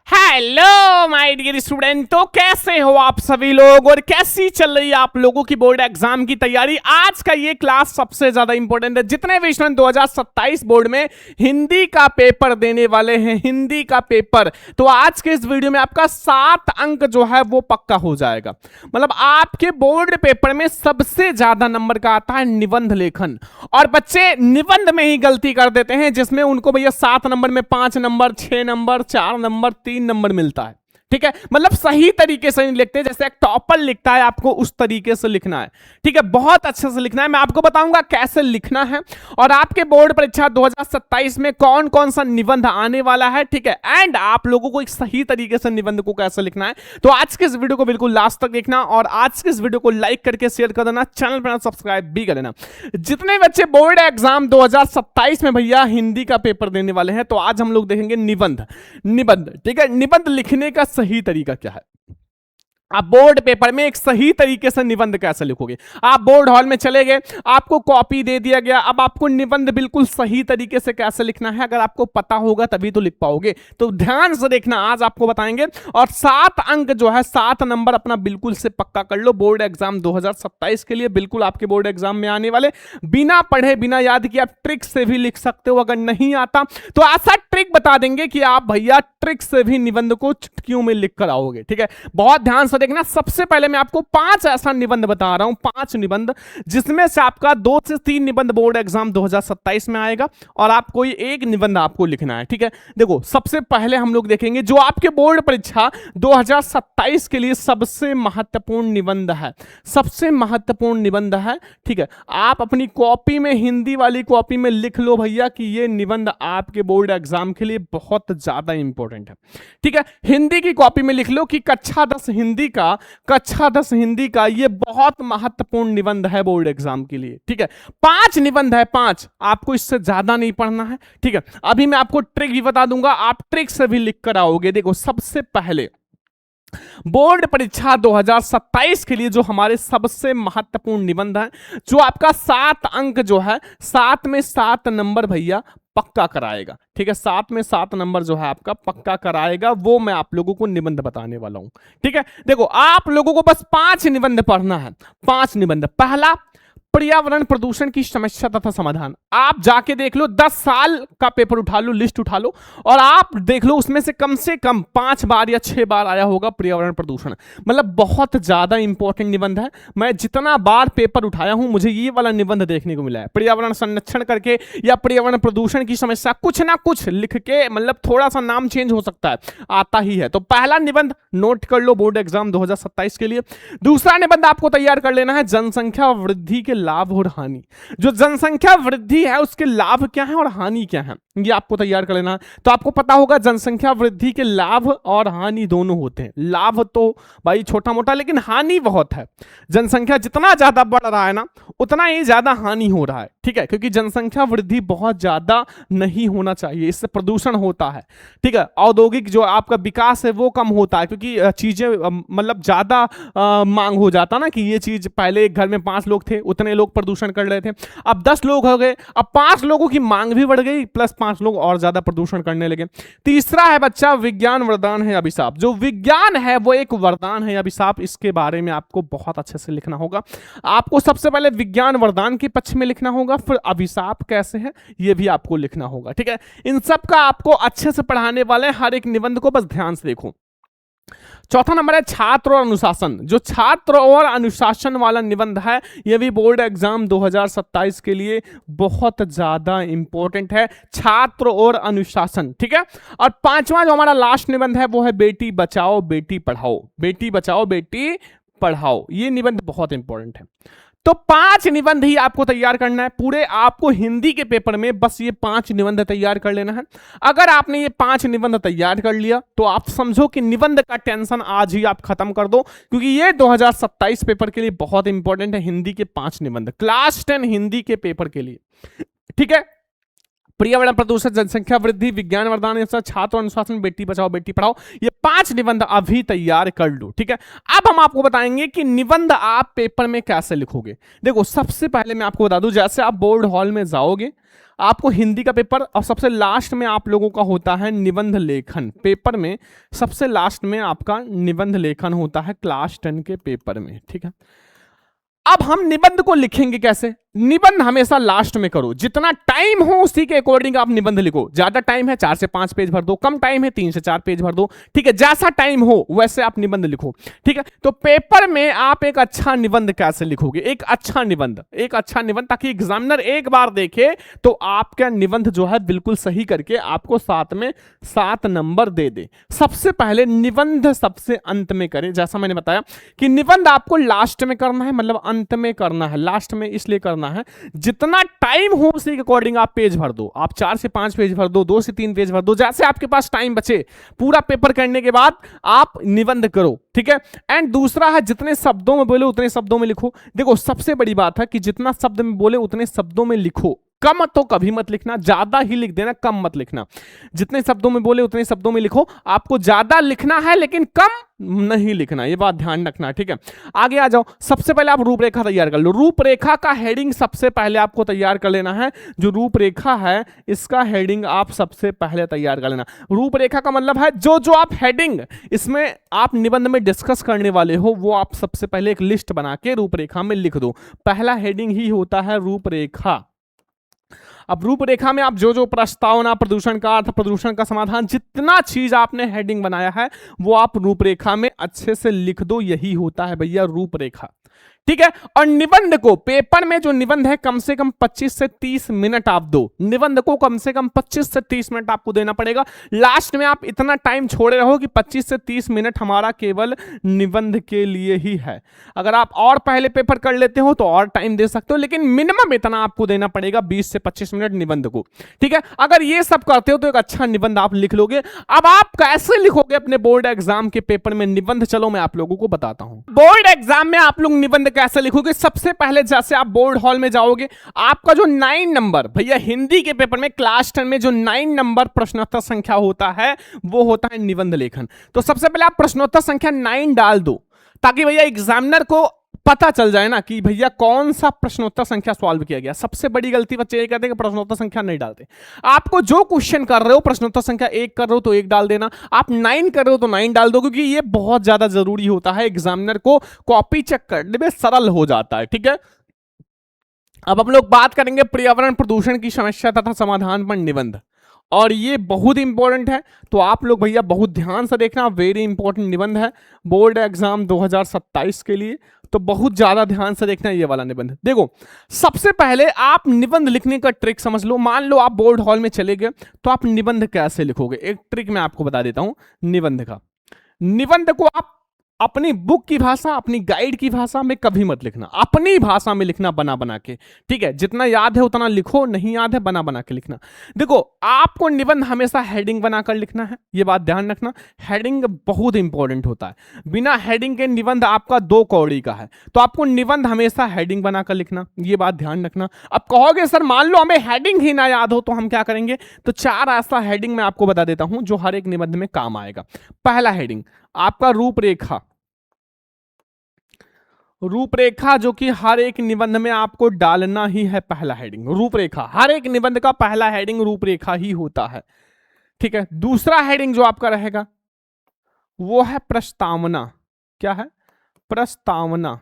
Hello my dear student, तो कैसे हो आप सभी लोग और कैसी चल रही है आप लोगों की बोर्ड एग्जाम की तैयारी। आज का ये क्लास सबसे ज्यादा इंपॉर्टेंट है। जितने भी स्टूडेंट 2027 बोर्ड में हिंदी का पेपर देने वाले हैं, हिंदी का पेपर, तो आज के इस वीडियो में आपका 7 अंक जो है वो पक्का हो जाएगा। मतलब आपके बोर्ड पेपर में सबसे ज्यादा नंबर का आता है निबंध लेखन, और बच्चे निबंध में ही गलती कर देते हैं, जिसमें उनको भैया 7 नंबर में 5 नंबर, 6 नंबर, 4 नंबर, 3 नंबर मिलता है। ठीक है, मतलब सही तरीके से नहीं लिखते। जैसे एक टॉपर लिखता है, आपको उस तरीके से लिखना है। ठीक है, बहुत अच्छे से लिखना है। मैं आपको बताऊंगा कैसे लिखना है और आपके बोर्ड परीक्षा 2027 में कौन कौन सा निबंध आने वाला है। ठीक है, एंड आप लोगों को एक सही तरीके से निबंध को कैसे लिखना है। तो आज के इस वीडियो को बिल्कुल लास्ट तक देखना और आज के इस वीडियो को लाइक करके शेयर कर देना, चैनल पर सब्सक्राइब भी कर देना। जितने बच्चे बोर्ड एग्जाम 2027 में भैया हिंदी का पेपर देने वाले हैं, तो आज हम लोग देखेंगे निबंध। ठीक है, निबंध लिखने का सही तरीका क्या है। आप बोर्ड पेपर में एक सही तरीके से निबंध कैसे लिखोगे। आप बोर्ड हॉल में चले गए, आपको कॉपी दे दिया गया, अब आपको निबंध बिल्कुल सही तरीके से कैसे लिखना है, अगर आपको पता होगा तभी तो लिख पाओगे। तो ध्यान से देखना, आज आपको बताएंगे। और 7 अंक जो है, 7 नंबर अपना बिल्कुल से पक्का कर लो। बोर्ड एग्जाम 2027 के लिए बिल्कुल आपके बोर्ड एग्जाम में आने वाले, बिना पढ़े बिना याद किए आप ट्रिक से भी लिख सकते हो। अगर नहीं आता तो ऐसा ट्रिक बता देंगे कि आप भैया ट्रिक से भी निबंध को चुटकियों में लिख कर आओगे। ठीक है, बहुत ध्यान से देखना। सबसे पहले मैं आपको 5 ऐसा निबंध बता रहा हूं, 5 निबंध, जिसमें से आपका 2 से 3 निबंध बोर्ड एग्जाम 2027 में आएगा और आप कोई एक निबंध आपको लिखना है। ठीक है, देखो सबसे पहले हम लोग देखेंगे जो आपके बोर्ड परीक्षा 2027 के लिए सबसे महत्वपूर्ण निबंध है, सबसे महत्वपूर्ण निबंध है। ठीक है, आप अपनी कॉपी में, हिंदी वाली कॉपी में लिख लो भैया कि यह निबंध आपके बोर्ड एग्जाम के लिए बहुत ज्यादा इंपॉर्टेंट है। ठीक है, हिंदी की कॉपी में लिख लो कि कक्षा 10 हिंदी का ये बहुत महत्वपूर्ण निबंध है बोर्ड एग्जाम के लिए। ठीक है, 5 निबंध है, 5, आपको इससे ज्यादा नहीं पढ़ना है। ठीक है, अभी मैं आपको ट्रिक भी बता दूंगा, आप ट्रिक से भी लिख कर आओगे। देखो सबसे पहले बोर्ड परीक्षा 2027 के लिए जो हमारे सबसे महत्वपूर्ण निबंध है, जो आपका 7 अंक जो है, 7 में 7 नंबर भैया पक्का कराएगा। ठीक है, 7 में 7 नंबर जो है आपका पक्का कराएगा, वो मैं आप लोगों को निबंध बताने वाला हूं। ठीक है, देखो आप लोगों को बस 5 निबंध पढ़ना है, 5 निबंध। पहला, पर्यावरण प्रदूषण की समस्या तथा समाधान। आप जाके देख लो, 10 साल का पेपर उठा लो, लिस्ट उठा लो और आप देख लो, उसमें से कम 5 बार या 6 बार आया होगा पर्यावरण प्रदूषण। मतलब बहुत ज्यादा इंपॉर्टेंट निबंध है। मैं जितना बार पेपर उठाया हूं, मुझे ये वाला निबंध देखने को मिला है। पर्यावरण संरक्षण करके या पर्यावरण प्रदूषण की समस्या, कुछ ना कुछ लिख के, मतलब थोड़ा सा नाम चेंज हो सकता है, आता ही है। तो पहला निबंध नोट कर लो बोर्ड एग्जाम 2027 के लिए। दूसरा निबंध आपको तैयार कर लेना है, जनसंख्या वृद्धि के लाभ और हानि। जो जनसंख्या वृद्धि है उसके लाभ क्या है और हानि क्या है, ये आपको तैयार कर लेना है। तो आपको पता होगा जनसंख्या वृद्धि के लाभ और हानि दोनों होते हैं। लाभ तो भाई छोटा मोटा, लेकिन हानि बहुत है। जनसंख्या जितना ज्यादा बढ़ रहा है ना, उतना ही ज्यादा हानि हो रहा है। ठीक है, क्योंकि जनसंख्या वृद्धि बहुत ज्यादा नहीं होना चाहिए, इससे प्रदूषण होता है। ठीक है, औद्योगिक जो आपका विकास है वो कम होता है, क्योंकि चीजें मतलब ज्यादा मांग हो जाता ना, कि ये चीज पहले एक घर में 5 लोग थे, उतने लोग प्रदूषण कर रहे थे, अब 10 लोग हो गए, अब 5 लोगों की मांग भी बढ़ गई, प्लस 5 लोग और ज्यादा प्रदूषण करने लगे। तीसरा है बच्चा, विज्ञान वरदान है अभिशाप। जो विज्ञान है वो एक वरदान है, अभिशाप, इसके बारे में आपको बहुत अच्छे से लिखना होगा। आपको सबसे पहले विज्ञान वरदान के पक्ष में लिखना होगा, फिर अभिशाप कैसे है ये भी आपको लिखना होगा। ठीक है, इन सब का आपको अच्छे से पढ़ाने वाले, हर एक निबंध को बस ध्यान से देखो। चौथा नंबर है छात्र और अनुशासन। जो छात्र और अनुशासन वाला निबंध है, यह भी बोर्ड एग्जाम 2027 के लिए बहुत ज्यादा इंपॉर्टेंट है, छात्र और अनुशासन। ठीक है, और 5वां जो हमारा लास्ट निबंध है वो है बेटी बचाओ बेटी पढ़ाओ। बेटी बचाओ बेटी पढ़ाओ, ये निबंध बहुत इंपॉर्टेंट है। तो 5 निबंध ही आपको तैयार करना है पूरे। आपको हिंदी के पेपर में बस ये 5 निबंध तैयार कर लेना है। अगर आपने ये 5 निबंध तैयार कर लिया तो आप समझो कि निबंध का टेंशन आज ही आप खत्म कर दो, क्योंकि ये 2027 पेपर के लिए बहुत इंपॉर्टेंट है। हिंदी के 5 निबंध, क्लास 10 हिंदी के पेपर के लिए। ठीक है, पर्यावरण प्रदूषण, जनसंख्या वृद्धि, विज्ञान वरदान, छात्र अनुशासन, बेटी बचाओ बेटी पढ़ाओ, ये 5 निबंध अभी तैयार कर लो, ठीक है। अब हम आपको बताएंगे कि निबंध आप पेपर में कैसे लिखोगे। देखो सबसे पहले मैं आपको बता दूं, जैसे आप बोर्ड हॉल में जाओगे, आपको हिंदी का पेपर और सबसे लास्ट में आप लोगों का होता है निबंध लेखन। पेपर में सबसे लास्ट में आपका निबंध लेखन होता है क्लास 10 के पेपर में, ठीक है। अब हम निबंध को लिखेंगे कैसे? निबंध हमेशा लास्ट में करो, जितना टाइम हो उसी के अकॉर्डिंग आप निबंध लिखो। ज्यादा टाइम है 4 से 5 पेज भर दो, कम टाइम है 3 से 4 पेज भर दो, ठीक है। जैसा टाइम हो वैसे आप निबंध लिखो, ठीक है। तो पेपर में आप एक अच्छा निबंध कैसे लिखोगे? एक अच्छा निबंध ताकि एग्जामिनर एक बार देखे तो आपका निबंध जो है बिल्कुल सही करके आपको साथ में 7 नंबर दे दे। सबसे पहले निबंध सबसे अंत में करें, जैसा मैंने बताया कि निबंध आपको लास्ट में करना है, मतलब अंत में करना है। लास्ट में इसलिए करना है, जितना टाइम हो उसी के अकॉर्डिंग आप पेज भर दो। आप 4 से 5 पेज भर दो, 2 से 3 पेज भर दो, जैसे आपके पास टाइम बचे। पूरा पेपर करने के बाद आप निबंध करो, ठीक है। एंड दूसरा है, जितने शब्दों में बोले उतने शब्दों में लिखो। देखो सबसे बड़ी बात है कि जितना शब्द में बोले उतने शब्दों में लिखो। कम तो कभी मत लिखना, ज्यादा ही लिख देना, कम मत लिखना। जितने शब्दों में बोले उतने शब्दों में लिखो। आपको ज्यादा लिखना है लेकिन कम नहीं लिखना, ये बात ध्यान रखना, ठीक है। आगे आ जाओ। सबसे पहले आप रूपरेखा तैयार कर लो। रूपरेखा का हेडिंग सबसे पहले आपको तैयार कर लेना है। जो रूपरेखा है इसका हेडिंग आप सबसे पहले तैयार कर लेना। रूपरेखा का मतलब है जो जो आप हेडिंग इसमें आप निबंध में डिस्कस करने वाले हो वो आप सबसे पहले एक लिस्ट बना के रूपरेखा में लिख दो। पहला हेडिंग ही होता है रूपरेखा। अब रूपरेखा में आप जो जो प्रस्तावना, प्रदूषण का अर्थ, प्रदूषण का समाधान, जितना चीज आपने हेडिंग बनाया है वो आप रूपरेखा में अच्छे से लिख दो। यही होता है भैया रूपरेखा, ठीक है। और निबंध को पेपर में जो निबंध है कम से कम 25 से 30 मिनट आप दो। निबंध को कम से कम 25 से 30 मिनट आपको देना पड़ेगा। लास्ट में आप इतना टाइम छोड़े रहो कि 25 से 30 मिनट हमारा केवल निबंध के लिए ही है। अगर आप और पहले पेपर कर लेते हो तो और टाइम दे सकते हो, लेकिन मिनिमम इतना आपको देना पड़ेगा 20 से 25 मिनट निबंध को, ठीक है। अगर ये सब करते हो तो एक अच्छा निबंध आप लिख लोगे। अब आप कैसे लिखोगे अपने बोर्ड एग्जाम के पेपर में निबंध, चलो मैं आप लोगों को बताता हूं। बोर्ड एग्जाम में आप लोग निबंध कैसे लिखोगे? सबसे पहले जैसे आप बोर्ड हॉल में जाओगे, आपका जो 9 नंबर भैया हिंदी के पेपर में क्लास 10 में जो 9 नंबर प्रश्नोत्तर संख्या होता है वो होता है निबंध लेखन। तो सबसे पहले आप प्रश्नोत्तर संख्या 9 डाल दो, ताकि भैया एग्जामिनर को पता चल जाए ना कि भैया कौन सा प्रश्नोत्तर संख्या सॉल्व किया गया। सबसे बड़ी गलती बच्चे ये कहते हैं कि प्रश्नोत्तर संख्या नहीं डालते। आपको जो क्वेश्चन कर रहे हो, प्रश्नोत्तर संख्या 1 कर रहे हो तो 1 डाल देना, आप 9 कर रहे हो तो 9 डाल दो, क्योंकि ये बहुत ज्यादा जरूरी होता है। एग्जामिनर को कॉपी चेक करने में सरल हो जाता है, ठीक है। अब हम लोग बात करेंगे पर्यावरण प्रदूषण की समस्या तथा समाधान पर निबंध, और ये बहुत इंपॉर्टेंट है। तो आप लोग भैया बहुत ध्यान से देखना, वेरी इंपॉर्टेंट निबंध है बोर्ड एग्जाम 2027 के लिए, तो बहुत ज्यादा ध्यान से देखना ये वाला निबंध। देखो सबसे पहले आप निबंध लिखने का ट्रिक समझ लो। मान लो आप बोर्ड हॉल में चले गए तो आप निबंध कैसे लिखोगे, एक ट्रिक मैं आपको बता देता हूं निबंध का। निबंध को आप अपनी बुक की भाषा, अपनी गाइड की भाषा में कभी मत लिखना, अपनी भाषा में लिखना बना बना के, ठीक है। जितना याद है उतना लिखो, नहीं याद है बना बना के लिखना। देखो आपको निबंध हमेशा हेडिंग बनाकर लिखना है, ये बात ध्यान रखना। हेडिंग बहुत इंपॉर्टेंट होता है, बिना हेडिंग के निबंध आपका 2 कौड़ी का है। तो आपको निबंध हमेशा हेडिंग बनाकर लिखना, ये बात ध्यान रखना। अब कहोगे सर मान लो हमें हेडिंग ही ना याद हो तो हम क्या करेंगे? तो 4 ऐसा हेडिंग मैं आपको बता देता हूं जो हर एक निबंध में काम आएगा। पहला हेडिंग आपका रूपरेखा। रूपरेखा जो कि हर एक निबंध में आपको डालना ही है। पहला हेडिंग रूपरेखा, हर एक निबंध का पहला हेडिंग रूपरेखा ही होता है, ठीक है। दूसरा हेडिंग जो आपका रहेगा वो है प्रस्तावना। क्या है? प्रस्तावना।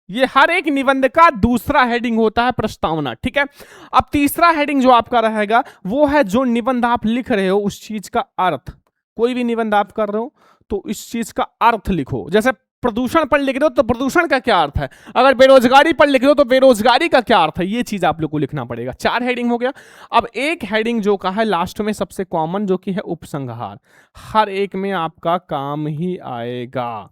ये हर एक निबंध का दूसरा हेडिंग होता है प्रस्तावना, ठीक है। अब तीसरा हेडिंग जो आपका रहेगा वो है जो निबंध आप लिख रहे हो उस चीज का अर्थ। कोई भी निबंध आप कर रहे हो तो इस चीज का अर्थ लिखो। जैसे प्रदूषण पर लिख रहे हो तो प्रदूषण का क्या अर्थ है, अगर बेरोजगारी पर लिख रहे हो तो बेरोजगारी का क्या अर्थ है, ये चीज आप लोग को लिखना पड़ेगा। 4 हेडिंग हो गया। अब एक हेडिंग जो का है लास्ट में सबसे कॉमन, जो कि है उपसंहार, हर एक में आपका काम ही आएगा।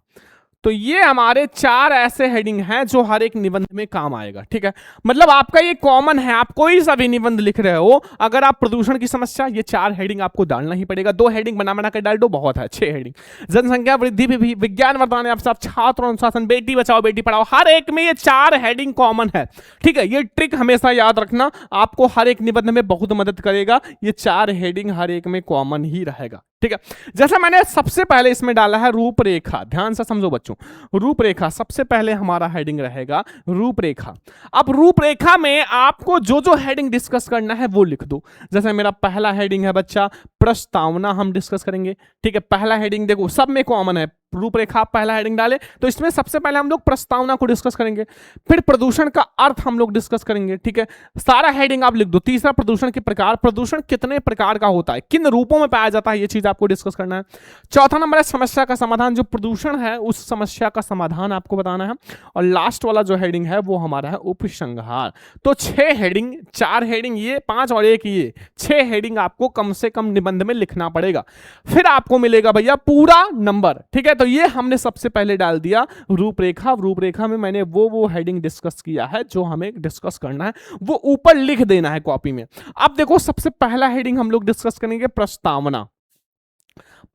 तो ये हमारे 4 ऐसे हेडिंग हैं जो हर एक निबंध में काम आएगा, ठीक है। मतलब आपका ये कॉमन है, आप कोई सा भी निबंध लिख रहे हो, अगर आप प्रदूषण की समस्या, ये 4 हेडिंग आपको डालना ही पड़ेगा। 2 हेडिंग बना के डाल दो, बहुत है, 6 हेडिंग। जनसंख्या वृद्धि भी, विज्ञान वरदान आप सब, छात्र अनुशासन, बेटी बचाओ बेटी पढ़ाओ, हर एक में ये 4 हेडिंग कॉमन है, ठीक है। ये ट्रिक हमेशा याद रखना, आपको हर एक निबंध में बहुत मदद करेगा। ये 4 हेडिंग हर एक में कॉमन ही रहेगा, ठीक है। जैसे मैंने सबसे पहले इसमें डाला है रूपरेखा, ध्यान से समझो बच्चों। रूपरेखा सबसे पहले हमारा हेडिंग रहेगा रूपरेखा। अब रूपरेखा में आपको जो जो हेडिंग डिस्कस करना है वो लिख दो। जैसे मेरा पहला हेडिंग है बच्चा प्रस्तावना, हम डिस्कस करेंगे, ठीक है। पहला हेडिंग देखो सब में कॉमन है, रूपरेखा पहला हेडिंग डाले तो इसमें सबसे पहले हम लोग प्रस्तावना को डिस्कस करेंगे, फिर प्रदूषण का अर्थ हम लोग डिस्कस करेंगे, ठीक है। सारा हेडिंग आप लिख दो। तीसरा प्रदूषण के प्रकार, प्रदूषण कितने प्रकार का होता है, किन रूपों में पाया जाता है, ये चीज आपको डिस्कस करना है। चौथा नंबर है समस्या का समाधान, जो प्रदूषण है उस समस्या का समाधान आपको बताना है। और लास्ट वाला जो हेडिंग है वो हमारा है उपसंहार। तो 6 हेडिंग, 4 हेडिंग ये, 5 और 1 ये, 6 हेडिंग आपको कम से कम निबंध में लिखना पड़ेगा, फिर आपको मिलेगा भैया पूरा नंबर, ठीक है। तो ये हमने सबसे पहले डाल दिया रूपरेखा। रूपरेखा में मैंने वो हेडिंग डिस्कस किया है जो हमें डिस्कस करना है, वो ऊपर लिख देना है कॉपी में। अब देखो सबसे पहला हेडिंग हम लोग डिस्कस करेंगे प्रस्तावना।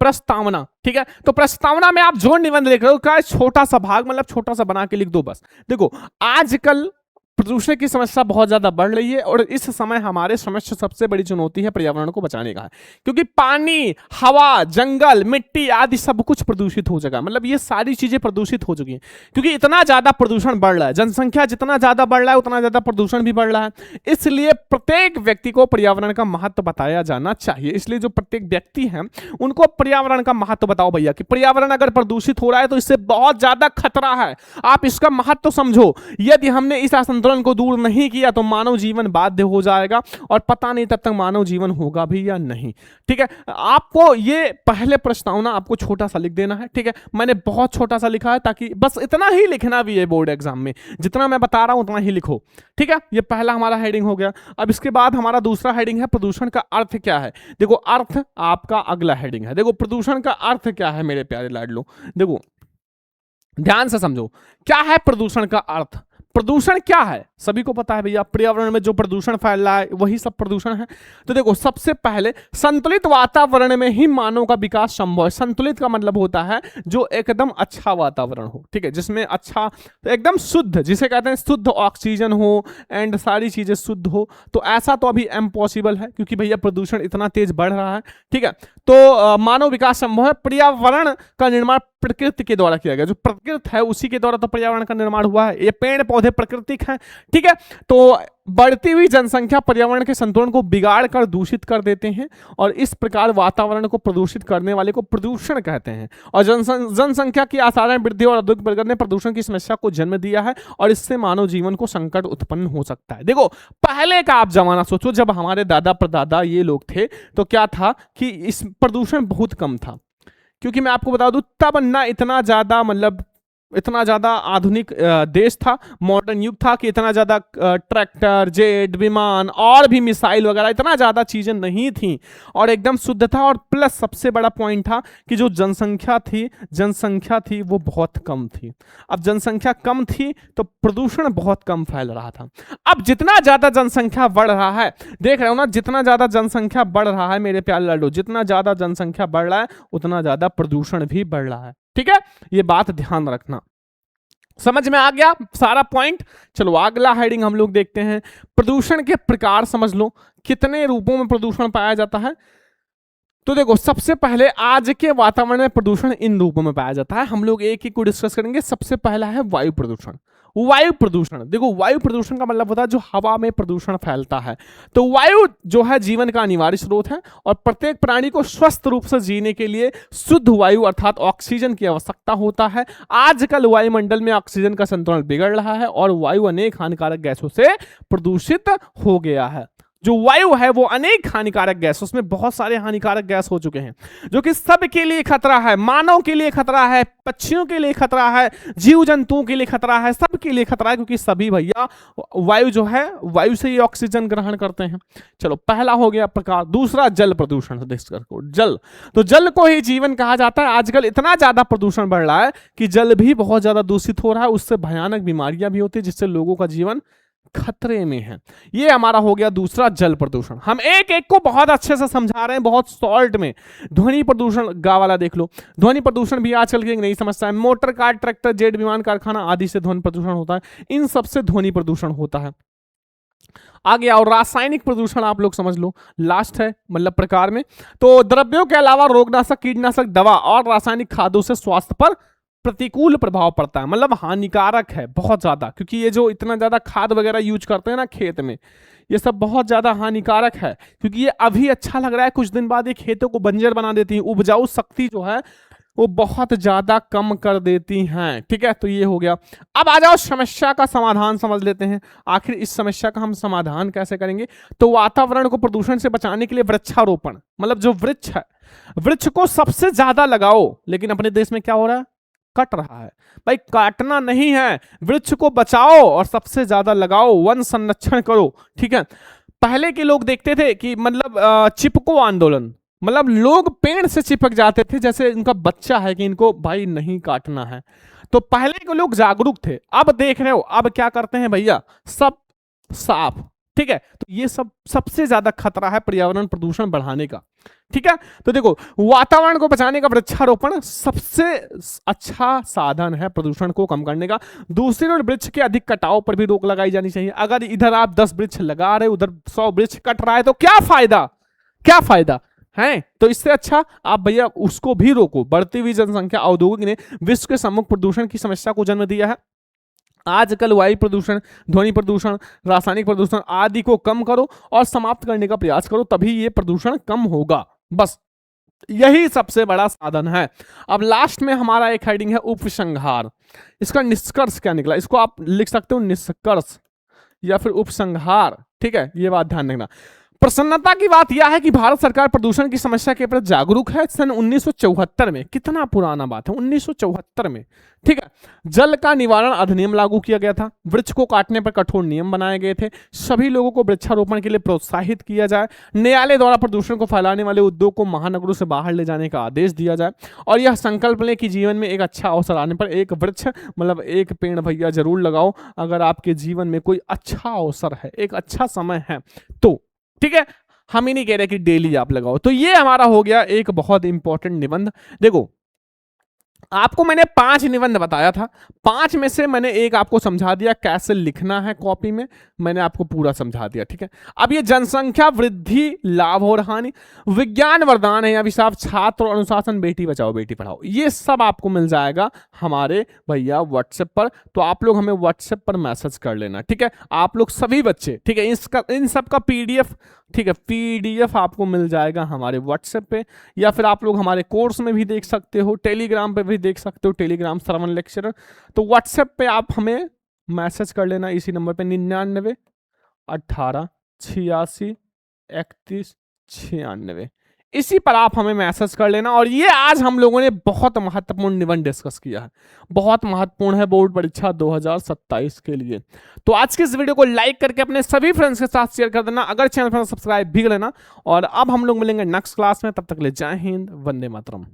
प्रस्तावना, ठीक है। तो प्रस्तावना में आप जो निबंध लिख रहे हो का छोटा सा भाग, मतलब छोटा सा बना के लिख दो बस। देखो आजकल प्रदूषण की समस्या बहुत ज्यादा बढ़ रही है और इस समय हमारे समस्या सबसे बड़ी चुनौती है पर्यावरण को बचाने का है, क्योंकि पानी, हवा, जंगल, मिट्टी आदि सब कुछ प्रदूषित हो चुका है। मतलब ये सारी चीजें प्रदूषित हो चुकी हैं क्योंकि इतना ज्यादा प्रदूषण बढ़ रहा है। जनसंख्या जितना ज्यादा बढ़ रहा है उतना ज्यादा प्रदूषण भी बढ़ रहा है। इसलिए प्रत्येक व्यक्ति को पर्यावरण का महत्व बताया जाना चाहिए। इसलिए जो प्रत्येक व्यक्ति है उनको पर्यावरण का महत्व बताओ भैया कि पर्यावरण अगर प्रदूषित हो रहा है तो इससे बहुत ज्यादा खतरा है, आप इसका महत्व समझो। यदि हमने इस असंतुलन को दूर नहीं किया तो मानव जीवन बाध्य हो जाएगा और पता नहीं तब तक मानव जीवन होगा भी या नहीं, ठीक है। आपको ये पहले प्रस्तावना आपको छोटा सा लिख देना है, ठीक है। मैंने बहुत छोटा सा लिखा है ताकि बस इतना ही लिखना भी है बोर्ड एग्जाम में, जितना मैं बता रहा हूं उतना ही लिखो, ठीक है। ये पहला हमारा हेडिंग हो गया। अब इसके बाद हमारा दूसरा हेडिंग है प्रदूषण का अर्थ क्या है। देखो अर्थ आपका अगला हेडिंग है। देखो प्रदूषण का अर्थ क्या है मेरे प्यारे लाडलो, देखो ध्यान से समझो क्या है प्रदूषण का अर्थ। प्रदूषण क्या है सभी को पता है भैया, पर्यावरण में जो प्रदूषण फैल रहा है वही सब प्रदूषण है। तो देखो सबसे पहले संतुलित वातावरण में ही मानव का विकास संभव है। संतुलित का मतलब होता है जो एकदम अच्छा वातावरण हो, ठीक है, जिसमें अच्छा तो एकदम शुद्ध, जिसे कहते हैं शुद्ध ऑक्सीजन हो एंड सारी चीजें शुद्ध हो। तो ऐसा तो अभी इम्पॉसिबल है क्योंकि भैया प्रदूषण इतना तेज बढ़ रहा है, ठीक है। तो मानव विकास संभव है। पर्यावरण का निर्माण प्रकृति के द्वारा किया गया, जो प्रकृति है उसी के द्वारा तो पर्यावरण का निर्माण हुआ है। ये पेड़ पौधे प्राकृतिक हैं, ठीक है। तो बढ़ती हुई जनसंख्या पर्यावरण के संतुलन को बिगाड़ कर दूषित कर देते हैं और इस प्रकार वातावरण को प्रदूषित करने वाले को प्रदूषण कहते हैं। और जनसंख्या की असाधारण वृद्धि और औद्योगिक प्रगति ने प्रदूषण की समस्या को जन्म दिया है और इससे मानव जीवन को संकट उत्पन्न हो सकता है। देखो पहले का आप जमाना सोचो, जब हमारे दादा परदादा ये लोग थे तो क्या था कि इस प्रदूषण बहुत कम था, क्योंकि मैं आपको बता दूं तब ना इतना ज्यादा, मतलब इतना ज्यादा आधुनिक देश था, मॉडर्न युग था कि इतना ज्यादा ट्रैक्टर, जेट, विमान और भी मिसाइल वगैरह इतना ज्यादा चीजें नहीं थी और एकदम शुद्ध था। और प्लस सबसे बड़ा पॉइंट था कि जो जनसंख्या थी वो बहुत कम थी। अब जनसंख्या कम थी तो प्रदूषण बहुत कम फैल रहा था। अब जितना ज्यादा जनसंख्या बढ़ रहा है, देख रहे हो ना, जितना ज्यादा जनसंख्या बढ़ रहा है मेरे प्यारे लाडो, जितना ज्यादा जनसंख्या बढ़ रहा है उतना ज्यादा प्रदूषण भी बढ़ रहा है, ठीक है। ये बात ध्यान रखना। समझ में आ गया सारा पॉइंट। चलो अगला हेडिंग हम लोग देखते हैं। प्रदूषण के प्रकार समझ लो, कितने रूपों में प्रदूषण पाया जाता है। तो देखो सबसे पहले आज के वातावरण में प्रदूषण इन रूपों में पाया जाता है। हम लोग एक एक को डिस्कस करेंगे। सबसे पहला है वायु प्रदूषण। वायु प्रदूषण, देखो वायु प्रदूषण का मतलब होता है जो हवा में प्रदूषण फैलता है। तो वायु जो है जीवन का अनिवार्य स्रोत है और प्रत्येक प्राणी को स्वस्थ रूप से जीने के लिए शुद्ध वायु अर्थात ऑक्सीजन की आवश्यकता होता है। आजकल वायुमंडल में ऑक्सीजन का संतुलन बिगड़ रहा है और वायु अनेक हानिकारक गैसों से प्रदूषित हो गया है। जो वायु है वो अनेक हानिकारक गैस, उसमें बहुत सारे हानिकारक गैस हो चुके हैं जो कि सबके लिए खतरा है, मानव के लिए खतरा है, पक्षियों के लिए खतरा है, जीव जंतुओं के लिए खतरा है, सबके लिए खतरा है, क्योंकि सभी भैया वायु जो है वायु से ही ऑक्सीजन ग्रहण करते हैं। चलो पहला हो गया प्रकार। दूसरा जल प्रदूषण। जल, तो जल को ही जीवन कहा जाता है। आजकल इतना ज्यादा प्रदूषण बढ़ रहा है कि जल भी बहुत ज्यादा दूषित हो रहा है, उससे भयानक बीमारियां भी होती है जिससे लोगों का जीवन खतरे में है। ये हमारा हो गया दूसरा जल प्रदूषण। हम एक एक को बहुत अच्छे से समझा रहे हैं, बहुत शॉर्ट में। ध्वनि प्रदूषण, गा वाला देख लो। ध्वनि प्रदूषण भी आजकल की एक नई समस्या है। मोटर कार, ट्रैक्टर, जेट विमान, कारखाना आदि से ध्वनि प्रदूषण होता है। इन सबसे ध्वनि प्रदूषण होता है। आगे आओ, रासायनिक प्रदूषण आप लोग समझ लो, लास्ट है मतलब प्रकार में। तो द्रव्यों के अलावा रोगनाशक, कीटनाशक दवा और रासायनिक खादों से स्वास्थ्य पर प्रतिकूल प्रभाव पड़ता है, मतलब हानिकारक है बहुत ज्यादा, क्योंकि ये जो इतना ज्यादा खाद वगैरह यूज करते हैं ना खेत में, ये सब बहुत ज्यादा हानिकारक है, क्योंकि ये अभी अच्छा लग रहा है, कुछ दिन बाद ये खेतों को बंजर बना देती है, उपजाऊ शक्ति जो है वो बहुत ज्यादा कम कर देती हैं। ठीक है, तो ये हो गया। अब आ जाओ समस्या का समाधान समझ लेते हैं। आखिर इस समस्या का हम समाधान कैसे करेंगे? तो वातावरण को प्रदूषण से बचाने के लिए वृक्षारोपण, मतलब जो वृक्ष है, वृक्ष को सबसे ज्यादा लगाओ। लेकिन अपने देश में क्या हो रहा है? कट रहा है। भाई काटना नहीं है, वृक्ष को बचाओ और सबसे ज्यादा लगाओ, वन संरक्षण करो। ठीक है, पहले के लोग देखते थे कि मतलब चिपको आंदोलन, मतलब लोग पेड़ से चिपक जाते थे जैसे इनका बच्चा है कि इनको भाई नहीं काटना है। तो पहले के लोग जागरूक थे। अब देख रहे हो अब क्या करते हैं भैया, सब साफ। ठीक है, तो ये सब सबसे ज्यादा खतरा है पर्यावरण प्रदूषण बढ़ाने का। ठीक है, तो देखो वातावरण को बचाने का वृक्षारोपण सबसे अच्छा साधन है प्रदूषण को कम करने का। दूसरी ओर वृक्ष के अधिक कटाव पर भी रोक लगाई जानी चाहिए। अगर इधर आप 10 वृक्ष लगा रहे, उधर 100 वृक्ष कट रहा है तो क्या फायदा, क्या फायदा है? तो इससे अच्छा आप भैया उसको भी रोको। बढ़ती हुई जनसंख्या, औद्योगिक ने विश्व के सम्मुख प्रदूषण की समस्या को जन्म दिया है। आजकल वायु प्रदूषण, ध्वनि प्रदूषण, रासायनिक प्रदूषण आदि को कम करो और समाप्त करने का प्रयास करो, तभी ये प्रदूषण कम होगा। बस यही सबसे बड़ा साधन है। अब लास्ट में हमारा एक हेडिंग है उपसंहार। इसका निष्कर्ष क्या निकला? इसको आप लिख सकते हो निष्कर्ष या फिर उपसंहार। ठीक है, ये बात ध्यान रखना। प्रसन्नता की बात यह है कि भारत सरकार प्रदूषण की समस्या के प्रति जागरूक है। सन 1974 में, कितना पुराना बात है, 1974 में। ठीक है, जल का निवारण अधिनियम लागू किया गया था। वृक्ष को काटने पर कठोर नियम बनाए गए थे। सभी लोगों को वृक्षारोपण के लिए प्रोत्साहित किया जाए। न्यायालय द्वारा प्रदूषण को फैलाने वाले उद्योग को महानगरों से बाहर ले जाने का आदेश दिया जाए। और यह संकल्प लें कि जीवन में एक अच्छा अवसर आने पर एक वृक्ष, मतलब एक पेड़ भैया जरूर लगाओ। अगर आपके जीवन में कोई अच्छा अवसर है, एक अच्छा समय है तो। ठीक है, हम ही नहीं कह रहे कि डेली आप लगाओ। तो ये हमारा हो गया एक बहुत इंपॉर्टेंट निबंध। देखो आपको मैंने 5 निबंध बताया था, 5 में से मैंने एक आपको समझा दिया कैसे लिखना है कॉपी में, मैंने आपको पूरा समझा दिया। ठीक है, अब ये जनसंख्या वृद्धि, लाभ और हानि, विज्ञान वरदान है या अभिशाप, छात्र और अनुशासन, बेटी बचाओ बेटी पढ़ाओ, ये सब आपको मिल जाएगा हमारे भैया व्हाट्सएप पर। तो आप लोग हमें व्हाट्सएप पर मैसेज कर लेना। ठीक है, आप लोग सभी बच्चे, ठीक है, इन सब का पीडीएफ, ठीक है, पीडीएफ आपको मिल जाएगा हमारे व्हाट्सएप पे, या फिर आप लोग हमारे कोर्स में भी देख सकते हो, टेलीग्राम पे भी देख सकते हो, टेलीग्राम श्रवण लेक्चरर। तो व्हाट्सएप पे आप हमें मैसेज कर लेना इसी नंबर पे 99 18 86 31 96, इसी पर आप हमें मैसेज कर लेना। और ये आज हम लोगों ने बहुत महत्वपूर्ण निबंध डिस्कस किया है, बहुत महत्वपूर्ण है बोर्ड परीक्षा 2027 के लिए। तो आज के इस वीडियो को लाइक करके अपने सभी फ्रेंड्स के साथ शेयर कर देना, अगर चैनल पर सब्सक्राइब भी कर लेना। और अब हम लोग मिलेंगे नेक्स्ट क्लास में, तब तक ले जय हिंद, वंदे मातरम।